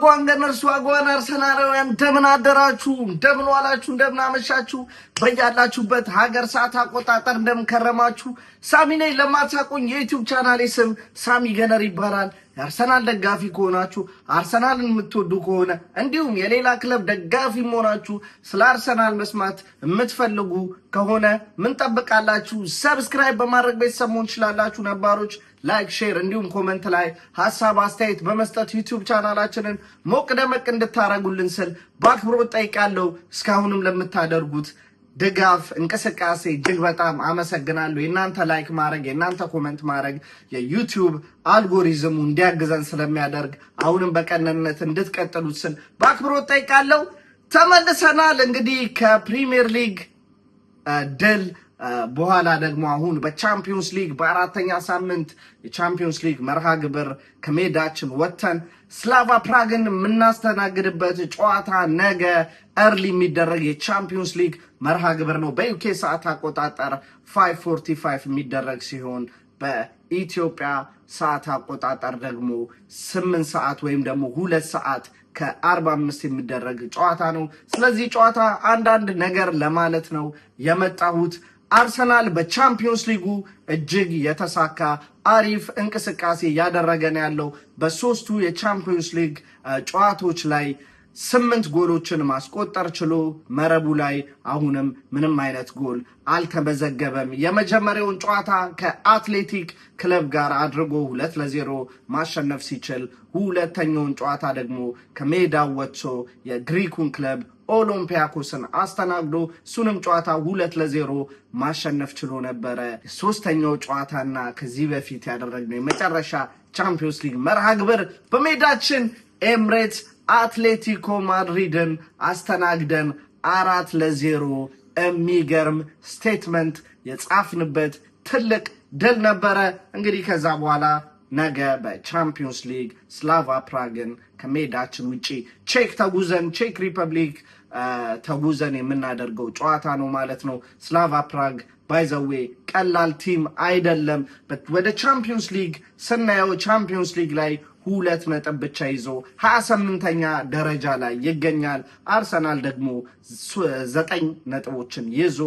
ዋጓን ገነርሱ ዋጓን አርሰናላውያን እንደምን አደራችሁ እንደምን ዋላችሁ እንደምን አመሻችሁ በያላችሁበት ሀገር ሰዓት አቆጣጠር እንደምን ከረማችሁ ሳሚ ነኝ ለማታውቁኝ የዩቲዩብ ቻናሌ ስም ሳሚ ገነር ይባላል የአርሰናል ደጋፊ ከሆናችሁ አርሰናልን የምትወዱ ከሆነ እንዲሁም የሌላ ክለብ ደጋፊ ሆናችሁ ስለ አርሰናል መስማት የምትፈልጉ ከሆነ ምን ጠብቃላችሁ ሰብስክራይብ በማድረግ ቤተሰብ መሆን ትችላላችሁ ነባሮች ላይክ ሼር እንዲሁም ኮሜንት ላይ ሐሳብ አስተያየት በመስጠት ዩቲዩብ ቻናላችንን ሞቅ ደመቅ እንድታረጉልን ስል በአክብሮት ጠይቃለሁ እስካሁንም ለምታደርጉት ድጋፍ እንቅስቃሴ እጅግ በጣም አመሰግናለሁ የእናንተ ላይክ ማድረግ የእናንተ ኮሜንት ማድረግ የዩቲዩብ አልጎሪዝሙ እንዲያግዘን ስለሚያደርግ አሁንም በቀናነት እንድትቀጥሉት ስል በአክብሮት ጠይቃለሁ ተመልሰናል እንግዲህ ከፕሪሚየር ሊግ ድል በኋላ ደግሞ አሁን በቻምፒዮንስ ሊግ በአራተኛ ሳምንት የቻምፒዮንስ ሊግ መርሃ ግብር ከሜዳችን ወጥተን ስላቫ ፕራግን የምናስተናግድበት ጨዋታ ነገ early የሚደረግ የቻምፒዮንስ ሊግ መርሃ ግብር ነው በዩኬ ሰዓት አቆጣጠር 5:45 የሚደረግ ሲሆን በኢትዮጵያ ሰዓት አቆጣጠር ደግሞ 8 ሰዓት ወይም ደግሞ 2 ሰዓት ከ45 የሚደረግ ጨዋታ ነው ስለዚህ ጨዋታ አንዳንድ ነገር ለማለት ነው የመጣሁት አርሰናል በቻምፒዮንስ ሊጉ እጅግ የተሳካ አሪፍ እንቅስቃሴ ያደረገን ያለው በሶስቱ የቻምፒዮንስ ሊግ ጨዋታዎች ላይ 8 ጎሎችን ማስቆጠር ችሎ መረቡ ላይ አሁንም ምንም አይነት ጎል አልተመዘገበም የመጀመሪያውን ጨዋታ ከአትሌቲክ ክለብ ጋር አድርጎ 2-0 ማሸነፍ ሲችል ሁለተኛውን ጨዋታ ደግሞ ከሜዳው ወጥቶ የግሪኩን ክለብ ኦሎምፒያኮስን አስተናግዶ ሱንም ጨዋታ 2-0 ማሸነፍ ችሎ ነበረ ሶስተኛው ጨዋታና ከዚህ በፊት ያደረግነው የመጨረሻ ቻምፒዮንስ ሊግ መርሃ ግብር በሜዳችን ኤምሬትስ አትሌቲኮ ማድሪድን አስተናግደን 4-0 የሚገርም ስቴትመንት የጻፍንበት ትልቅ ድል ነበረ እንግዲህ ከዛ በኋላ ነገ በቻምፒዮንስ ሊግ ስላቫ ፕራግን ከሜዳችን ውጪ ቼክ ተጉዘን ቼክ ሪፐብሊክ ተጉዘን የምናደርገው ጨዋታ ነው ማለት ነው ስላቫ ፕራግ ባይ ዘ ዌይ ቀላል ቲም አይደለም ወደ ቻምፒዮንስ ሊግ ስናየው ቻምፒዮንስ ሊግ ላይ 2 ነጥብ ብቻ ይዞ 28ኛ ደረጃ ላይ ይገኛል አርሰናል ደግሞ 9 ነጥቦችን ይዞ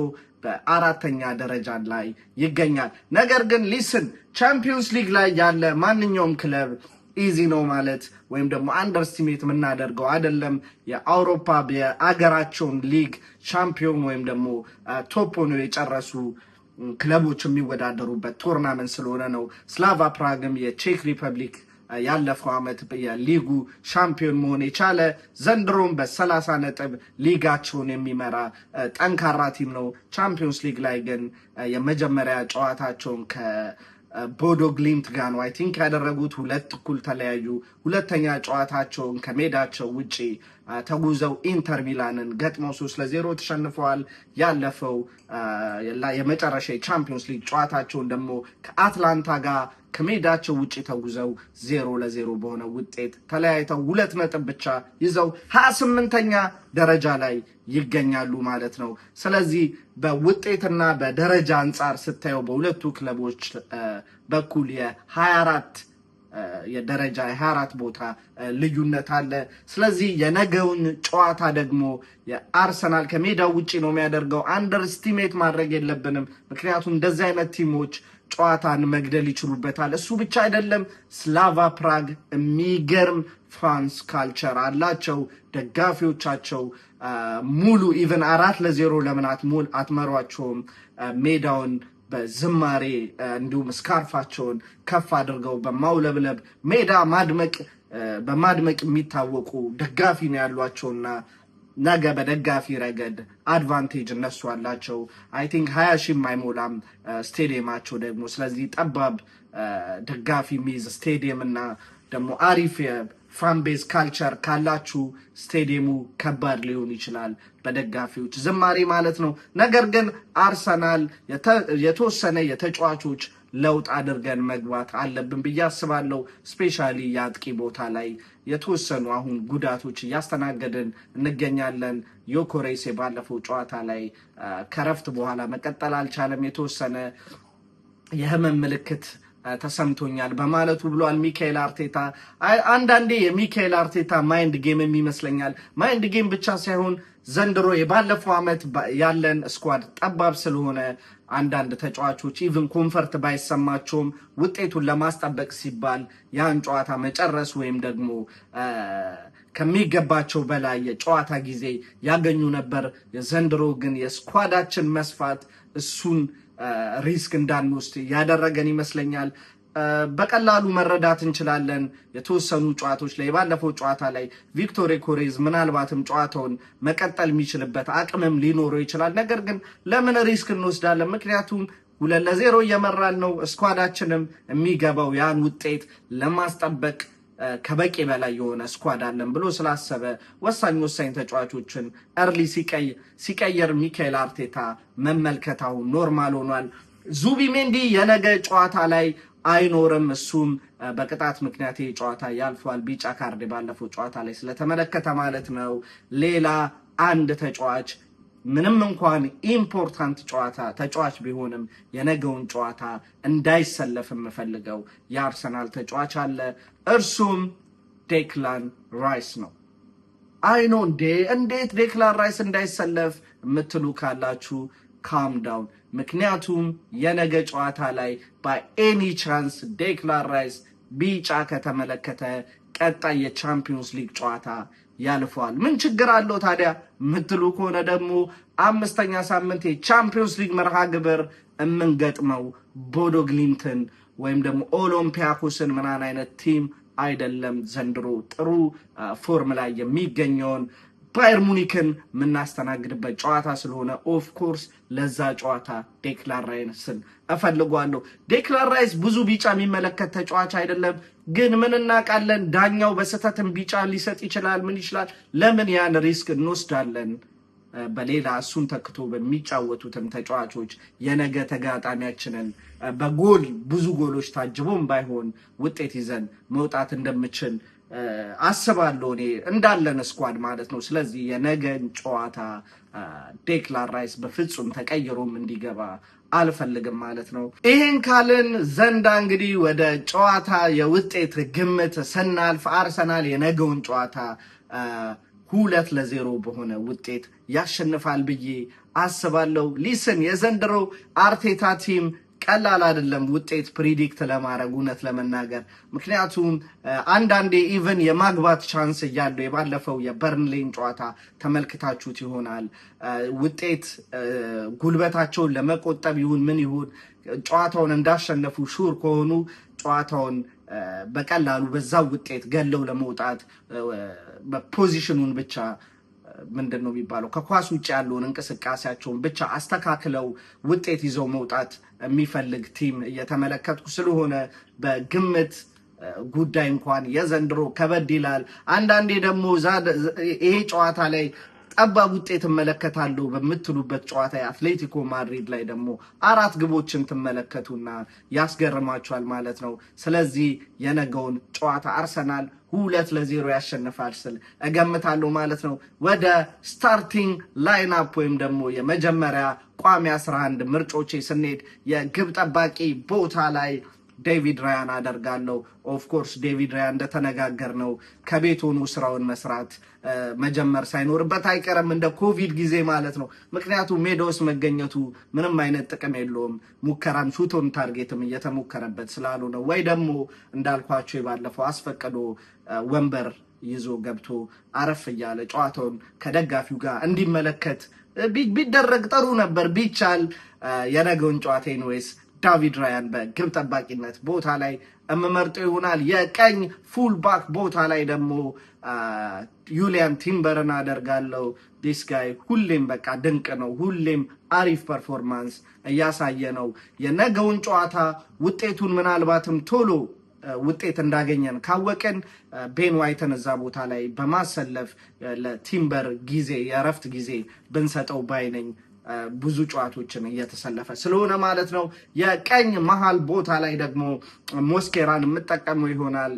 በአራተኛ ደረጃ ላይ ይገኛል ነገር ግን ሊስን ቻምፒዮንስ ሊግ ላይ ያለ ማንኛውም ክለብ ኢዚ ነው ማለት ወይም ደግሞ አንደርስቲሜት የምናደርገው አይደለም የአውሮፓ በአገራቸውን ሊግ ቻምፒዮን ወይም ደግሞ ቶፕ ሆነው የጨረሱ ክለቦች የሚወዳደሩበት ቶርናመንት ስለሆነ ነው ስላቫ ፕራግም የቼክ ሪፐብሊክ ያለፈው አመት የሊጉ ሻምፒዮን መሆን የቻለ ዘንድሮም በ30 ነጥብ ሊጋቸውን የሚመራ ጠንካራ ቲም ነው ቻምፒዮንስ ሊግ ላይ ግን የመጀመሪያ ጨዋታቸውን ከቦዶ ግሊምት ጋር ነው አይ ቲንክ ያደረጉት 2 እኩል ተለያዩ ሁለተኛ ጨዋታቸውን ከሜዳቸው ውጪ ተጉዘው ኢንተር ሚላንን ገጥመው 3-0 ተሸንፈዋል ያለፈው የመጨረሻ የቻምፒዮንስ ሊግ ጨዋታቸውን ደግሞ ከአትላንታ ጋር ከሜዳቸው ውጪ ተጉዘው 0-0 በሆነ ውጤት ተለያይተው 2 ነጥብ ብቻ ይዘው 28ኛ ደረጃ ላይ ይገኛሉ ማለት ነው ስለዚህ በውጤትና በደረጃ አንፃር ስታየው በሁለቱ ክለቦች በኩል የ24 የደረጃ 24 ቦታ ልዩነት አለ ስለዚህ የነገውን ጨዋታ ደግሞ የአርሰናል ከሜዳው ውጪ ነው የሚያደርገው አንደርስቲሜት ማድረግ የለብንም ምክንያቱም እንደዚህ አይነት ቲሞች ጨዋታን መግደል ይችሉበታል እሱ ብቻ አይደለም ስላቫ ፕራግ የሚገርም ፋንስ ካልቸር አላቸው ደጋፊዎቻቸው ሙሉ ኢቨን 4-0 ለምን አትመሯቸውም ሜዳውን በዝማሬ እንዲሁም ስካርፋቸውን ከፍ አድርገው በማውለብለብ ሜዳ በማድመቅ የሚታወቁ ደጋፊ ነው ያሏቸውና ነገ በደጋፊ ረገድ አድቫንቴጅ እነሱ አላቸው አይ ቲንክ 20 ሺህ ማይሞላም ስቴዲየማቸው ደግሞ ስለዚህ ጠባብ ደጋፊ ሚዝ ስቴዲየም እና ደግሞ አሪፍ ፋን ቤዝ ካልቸር ካላችሁ ስቴዲየሙ ከባድ ሊሆን ይችላል በደጋፊዎች ዝማሬ ማለት ነው ነገር ግን አርሰናል የተወሰነ የተጫዋቾች ለውጥ አድርገን መግባት አለብን ብዬ አስባለሁ ስፔሻሊ ያጥቂ ቦታ ላይ የተወሰኑ አሁን ጉዳቶች ያስተናገደን እንገኛለን ዮኮሬስ ባለፈው ጨዋታ ላይ ከረፍት በኋላ መቀጠል አልቻለም የተወሰነ የህመም ምልክት ተሰምቶኛል በማለቱ ብሏል ሚካኤል አርቴታ። አንዳንዴ የሚካኤል አርቴታ ማይንድ ጌም ይመስለኛል። ማይንድ ጌም ብቻ ሳይሆን ዘንድሮ የባለፈው ዓመት ያለን ስኳድ ጠባብ ስለሆነ አንዳንድ ተጫዋቾች ኢቭን ኮንፈርት ባይሰማቸውም ውጤቱን ለማስጠበቅ ሲባል ያን ጨዋታ መጨረስ ወይም ደግሞ ከሚገባቸው በላይ የጨዋታ ጊዜ ያገኙ ነበር። የዘንድሮ ግን የስኳዳችን መስፋት እሱን ሪስክ እንዳንወስድ ያደረገን ይመስለኛል። በቀላሉ መረዳት እንችላለን። የተወሰኑ ጨዋታዎች ላይ ባለፈው ጨዋታ ላይ ቪክቶር ኮሬዝ ምናልባትም ጨዋታውን መቀጠል የሚችልበት አቅምም ሊኖረው ይችላል። ነገር ግን ለምን ሪስክ እንወስዳለን? ምክንያቱም 2-0 እየመራን ነው። ስኳዳችንም የሚገባው ያን ውጤት ለማስጠበቅ ከበቂ በላይ የሆነ ስኳድ አለን ብሎ ስላሰበ ወሳኝ ተጫዋቾችን እርሊ ሲቀየር ሚካኤል አርቴታ መመልከታው ኖርማል ሆኗል። ዙቢሜንዲ የነገ ጨዋታ ላይ አይኖርም። እሱም በቅጣት ምክንያት ጨዋታ ያልፏል። ቢጫ ካርድ ባለፈው ጨዋታ ላይ ስለተመለከተ ማለት ነው። ሌላ አንድ ተጫዋች ምንም እንኳን ኢምፖርታንት ተጫዋች ቢሆንም የነገውን ጨዋታ እንዳይሰለፍ የምፈልገው የአርሰናል ተጫዋች አለ። እርሱም ዴክላን ራይስ ነው። አይኖ እንዴት ዴክላን ራይስ እንዳይሰለፍ የምትሉ ካላችሁ ካም ዳውን። ምክንያቱም የነገ ጨዋታ ላይ በኤኒ ቻንስ ዴክላን ራይስ ቢጫ ከተመለከተ ቀጣይ የቻምፒዮንስ ሊግ ጨዋታ ያልፈዋል። ምን ችግር አለው ታዲያ ምትሉ ከሆነ ደግሞ 5ኛ ሳምንት የቻምፒዮንስ ሊግ መርሃ ግብር የምንገጥመው ቦዶ ግሊምትን ወይም ደግሞ ኦሎምፒያኮስን ምናን አይነት ቲም አይደለም። ዘንድሮ ጥሩ ፎርም ላይ የሚገኘውን ባየር ሙኒክን የምናስተናግድበት ጨዋታ ስለሆነ ኦፍ ኮርስ ለዛ ጨዋታ ዴክላን ራይስን እፈልጓለሁ። ዴክላን ራይስ ብዙ ቢጫ የሚመለከት ተጫዋች አይደለም፣ ግን ምን እናውቃለን፣ ዳኛው በስተትም ቢጫ ሊሰጥ ይችላል። ምን ይችላል? ለምን ያን ሪስክ እንወስዳለን? በሌላ እሱን ተክቶ በሚጫወቱትም ተጫዋቾች የነገ ተጋጣሚያችንን በጎል ብዙ ጎሎች ታጅቦም ባይሆን ውጤት ይዘን መውጣት እንደምችል አስባለሁ እኔ እንዳለን ስኳድ ማለት ነው። ስለዚህ የነገን ጨዋታ ዴክላን ራይስ በፍጹም ተቀይሮም እንዲገባ አልፈልግም ማለት ነው። ይሄን ካልን ዘንዳ እንግዲህ ወደ ጨዋታ የውጤት ግምት ስናልፍ አርሰናል የነገውን ጨዋታ 2-0 በሆነ ውጤት ያሸንፋል ብዬ አስባለሁ። ሊስን የዘንድሮ አርቴታ ቲም ቀላል አይደለም ውጤት ፕሪዲክት ለማድረግ እውነት ለመናገር። ምክንያቱም አንዳንዴ ኢቨን የማግባት ቻንስ እያለው የባለፈው የበርንሌን ጨዋታ ተመልክታችሁት ይሆናል። ውጤት ጉልበታቸውን ለመቆጠብ ይሁን ምን ይሁን ጨዋታውን እንዳሸነፉ ሹር ከሆኑ ጨዋታውን በቀላሉ በዛው ውጤት ገለው ለመውጣት በፖዚሽኑን ብቻ ምንድነው የሚባለው ከኳስ ውጭ ያለውን እንቅስቃሴያቸውን ብቻ አስተካክለው ውጤት ይዘው መውጣት የሚፈልግ ቲም እየተመለከትኩ ስለሆነ በግምት ጉዳይ እንኳን የዘንድሮ ከበድ ይላል። አንዳንዴ ደግሞ ይሄ ጨዋታ ላይ ጠባብ ውጤት እመለከታለሁ በምትሉበት ጨዋታ የአትሌቲኮ ማድሪድ ላይ ደግሞ 4 ግቦችን ትመለከቱና ያስገርማችኋል ማለት ነው። ስለዚህ የነገውን ጨዋታ አርሰናል 2-0 ያሸንፋል ስል እገምታለሁ ማለት ነው። ወደ ስታርቲንግ ላይንአፕ ወይም ደግሞ የመጀመሪያ ቋሚ 11 ምርጮቼ ስንሄድ የግብ ጠባቂ ቦታ ላይ ዴቪድ ራያን አደርጋለሁ። ኦፍ ኮርስ ዴቪድ ራያን እንደተነጋገርነው ከቤት ሆኖ ስራውን መስራት መጀመር ሳይኖርበት አይቀርም እንደ ኮቪድ ጊዜ ማለት ነው። ምክንያቱም ሜዳ ውስጥ መገኘቱ ምንም አይነት ጥቅም የለውም። ሙከራም ሹቶን ታርጌትም እየተሞከረበት ስላልሆነ ወይ ደግሞ እንዳልኳቸው ባለፈው አስፈቅዶ ወንበር ይዞ ገብቶ አረፍ እያለ ጨዋታውን ከደጋፊው ጋር እንዲመለከት ቢደረግ ጥሩ ነበር። ቢቻል የነገውን ጨዋታ ኢንዌስ ዴቪድ ራያን በግብ ጠባቂነት ቦታ ላይ እምመርጠው ይሆናል። የቀኝ ፉል ባክ ቦታ ላይ ደግሞ ዩሊያን ቲምበርን አደርጋለሁ። ዲስ ጋይ ሁሌም በቃ ድንቅ ነው። ሁሌም አሪፍ ፐርፎርማንስ እያሳየ ነው። የነገውን ጨዋታ ውጤቱን ምናልባትም ቶሎ ውጤት እንዳገኘን ካወቅን ቤን ዋይትን እዛ ቦታ ላይ በማሰለፍ ለቲምበር ጊዜ የእረፍት ጊዜ ብንሰጠው ባይነኝ ብዙ ጨዋታዎችን እየተሰለፈ ስለሆነ ማለት ነው። የቀኝ መሃል ቦታ ላይ ደግሞ ሞስኬራን የምጠቀመው ይሆናል።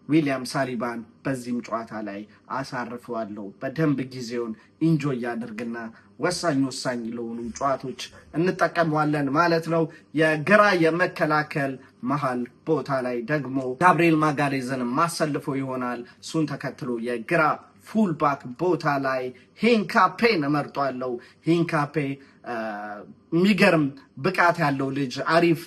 ዊሊያም ሳሊባን በዚህም ጨዋታ ላይ አሳርፈዋለሁ። በደንብ ጊዜውን ኢንጆይ ያድርግና ወሳኝ ለሆኑ ጨዋታዎች እንጠቀመዋለን ማለት ነው። የግራ የመከላከል መሃል ቦታ ላይ ደግሞ ጋብሪኤል ማጋሌዝን ማሰልፎ ይሆናል። እሱን ተከትሎ የግራ ፉልባክ ቦታ ላይ ሂንካፔን እመርጧለሁ። ሂንካፔ የሚገርም ብቃት ያለው ልጅ አሪፍ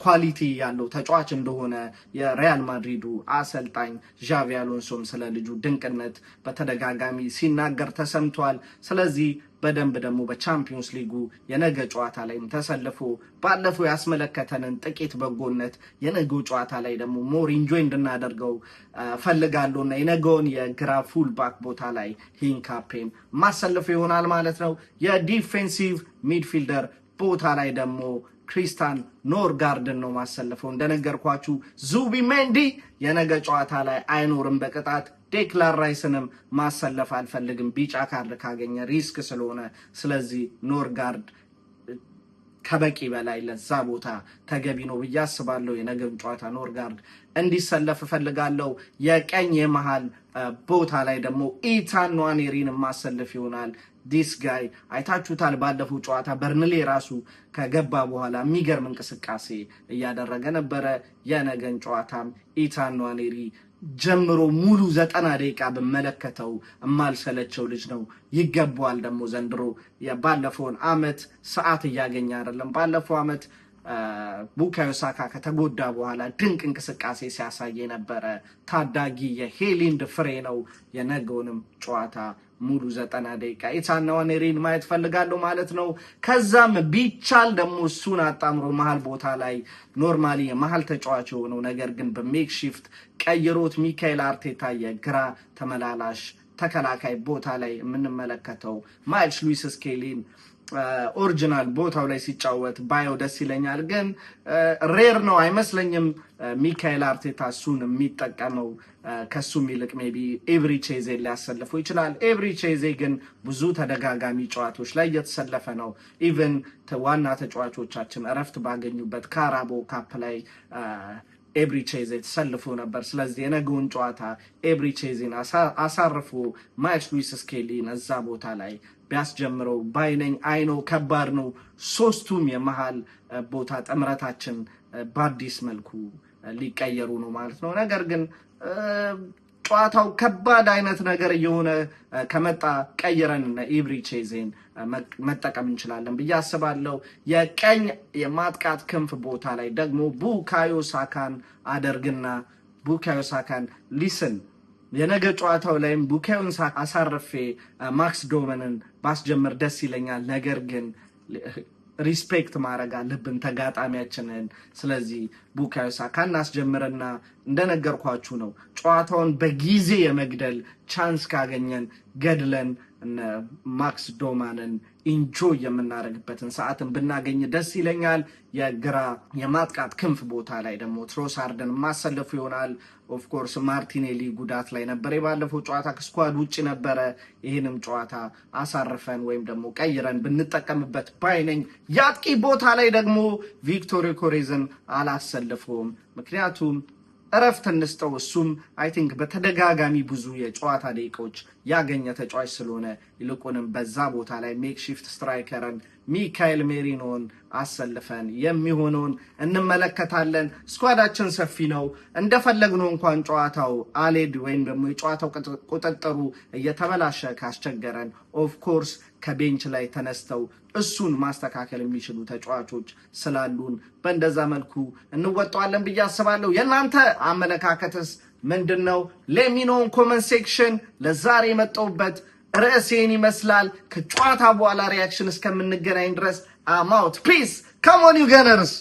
ኳሊቲ ያለው ተጫዋች እንደሆነ የሪያል ማድሪዱ አሰልጣኝ ዣቪ አሎንሶም ስለ ልጁ ድንቅነት በተደጋጋሚ ሲናገር ተሰምቷል። ስለዚህ በደንብ ደግሞ በቻምፒዮንስ ሊጉ የነገ ጨዋታ ላይም ተሰልፎ ባለፈው ያስመለከተንን ጥቂት በጎነት የነገው ጨዋታ ላይ ደግሞ ሞር ኢንጆይ እንድናደርገው ፈልጋለሁና የነገውን የግራ ፉል ባክ ቦታ ላይ ሂንካፔን ማሰልፎ ይሆናል ማለት ነው። የዲፌንሲቭ ሚድፊልደር ቦታ ላይ ደግሞ ክሪስቲያን ኖርጋርድን ነው ማሰልፈው። እንደነገርኳችሁ ዙቢሜንዲ የነገ ጨዋታ ላይ አይኖርም በቅጣት። ዴክላን ራይስንም ማሰለፍ አልፈልግም ቢጫ ካርድ ካገኘ ሪስክ ስለሆነ። ስለዚህ ኖርጋርድ ከበቂ በላይ ለዛ ቦታ ተገቢ ነው ብዬ አስባለሁ። የነገው ጨዋታ ኖርጋርድ እንዲሰለፍ እፈልጋለሁ። የቀኝ የመሃል ቦታ ላይ ደግሞ ኢታን ንዋኔሪን ማሰለፍ ይሆናል። ዲስ ጋይ አይታችሁታል። ባለፈው ጨዋታ በርንሌ ራሱ ከገባ በኋላ የሚገርም እንቅስቃሴ እያደረገ ነበረ። የነገን ጨዋታም ኢታን ንዋኔሪ ጀምሮ ሙሉ 90 ደቂቃ በመለከተው የማልሰለቸው ልጅ ነው። ይገባዋል ደግሞ ዘንድሮ የባለፈውን አመት ሰዓት እያገኘ አይደለም። ባለፈው አመት ቡካዮ ሳካ ከተጎዳ በኋላ ድንቅ እንቅስቃሴ ሲያሳይ የነበረ ታዳጊ የሄሊንድ ፍሬ ነው። የነገውንም ጨዋታ ሙሉ 90 ደቂቃ ኢታን ንዋኔሪን ማየት ፈልጋለሁ ማለት ነው። ከዛም ቢቻል ደግሞ እሱን አጣምሮ መሃል ቦታ ላይ ኖርማሊ የመሃል ተጫዋች የሆነው ነገር ግን በሜክሺፍት ቀይሮት ሚካኤል አርቴታ የግራ ተመላላሽ ተከላካይ ቦታ ላይ የምንመለከተው ማይልስ ሉዊስ ስኬሊን ኦሪጂናል ቦታው ላይ ሲጫወት ባየው ደስ ይለኛል። ግን ሬር ነው አይመስለኝም ሚካኤል አርቴታ እሱን የሚጠቀመው። ከሱም ይልቅ ሜቢ ኤቭሪ ቼዜ ሊያሰልፈው ይችላል። ኤቭሪ ቼዜ ግን ብዙ ተደጋጋሚ ጨዋታዎች ላይ እየተሰለፈ ነው። ኢቨን ዋና ተጫዋቾቻችን እረፍት ባገኙበት ካራቦ ካፕ ላይ ኤብሪ ቼዜ ተሰልፎ ነበር። ስለዚህ የነገውን ጨዋታ ኤብሪ ቼዜን አሳርፎ ማይልስ ሉዊስ ስኬሊን እዛ ቦታ ላይ ቢያስጀምረው ባይነኝ። አይኖ ከባድ ነው። ሶስቱም የመሃል ቦታ ጥምረታችን በአዲስ መልኩ ሊቀየሩ ነው ማለት ነው። ነገር ግን ጨዋታው ከባድ አይነት ነገር እየሆነ ከመጣ ቀይረን ኤብሪ ቼዜን መጠቀም እንችላለን ብዬ አስባለሁ። የቀኝ የማጥቃት ክንፍ ቦታ ላይ ደግሞ ቡካዮ ሳካን አደርግና ቡካዮ ሳካን ሊስን የነገ ጨዋታው ላይም ቡካዮን ሳካ አሳርፌ ማክስ ዶመንን ባስጀምር ደስ ይለኛል። ነገር ግን ሪስፔክት ማድረግ አለብን ተጋጣሚያችንን። ስለዚህ ቡካዮ ሳካን እናስጀምርና እንደነገርኳችሁ ነው ጨዋታውን በጊዜ የመግደል ቻንስ ካገኘን ገድለን ማክስ ዶማንን ኢንጆይ የምናደርግበትን ሰዓትን ብናገኝ ደስ ይለኛል። የግራ የማጥቃት ክንፍ ቦታ ላይ ደግሞ ትሮሳርድን ማሰለፉ ይሆናል። ኦፍኮርስ ማርቲኔሊ ጉዳት ላይ ነበር የባለፈው ጨዋታ ከስኳድ ውጭ ነበረ። ይህንም ጨዋታ አሳርፈን ወይም ደግሞ ቀይረን ብንጠቀምበት ባይነኝ። የአጥቂ ቦታ ላይ ደግሞ ቪክቶር ዮኬሬዝን አላሰልፈውም፣ ምክንያቱም እረፍት እንስጠው። እሱም አይ ቲንክ በተደጋጋሚ ብዙ የጨዋታ ደቂቃዎች ያገኘ ተጫዋች ስለሆነ ይልቁንም በዛ ቦታ ላይ ሜክሺፍት ስትራይከርን ሚካኤል ሜሪኖን አሰልፈን የሚሆነውን እንመለከታለን። ስኳዳችን ሰፊ ነው። እንደፈለግነው እንኳን ጨዋታው አልሄድ ወይም ደግሞ የጨዋታው ቁጥጥሩ እየተበላሸ ካስቸገረን ኦፍኮርስ ከቤንች ላይ ተነስተው እሱን ማስተካከል የሚችሉ ተጫዋቾች ስላሉን በእንደዛ መልኩ እንወጣዋለን ብዬ አስባለሁ። የእናንተ አመለካከትስ ምንድነው? ሌሚኖን ኮመንት ሴክሽን። ለዛሬ የመጣሁበት ርዕሴን ይመስላል። ከጨዋታ በኋላ ሪያክሽን እስከምንገናኝ ድረስ አም አውት ፒስ። ካም ኦን ዩ ገነርስ።